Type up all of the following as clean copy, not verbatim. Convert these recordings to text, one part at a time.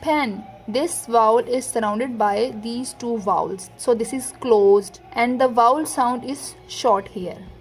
pen. This vowel is surrounded by these 2 vowels, so this is closed and the vowel sound is short here.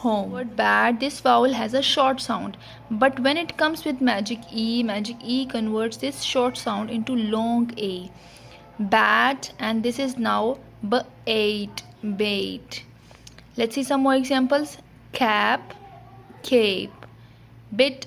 home. Word bad, this vowel has a short sound, but when it comes with magic E converts this short sound into long A. Bat, and this is now b8, bait. Let's see some more examples. Cap, cape, bit,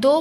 2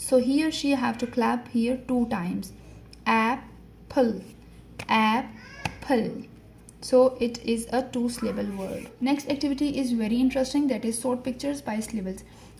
so he or she have to clap here 2 times. Apple, apple. So it is a 2-syllable word. Next activity is very interesting, that is sort pictures by syllables.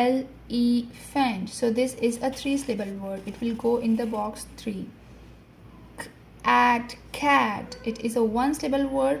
elephant, so this is a 3-syllable word. It will go in the box 3. At cat, it is a 1-syllable word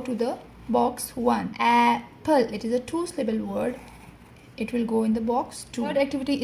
to the box 1. Apple, it is a 2-syllable word. It will go in the box 2. Third activity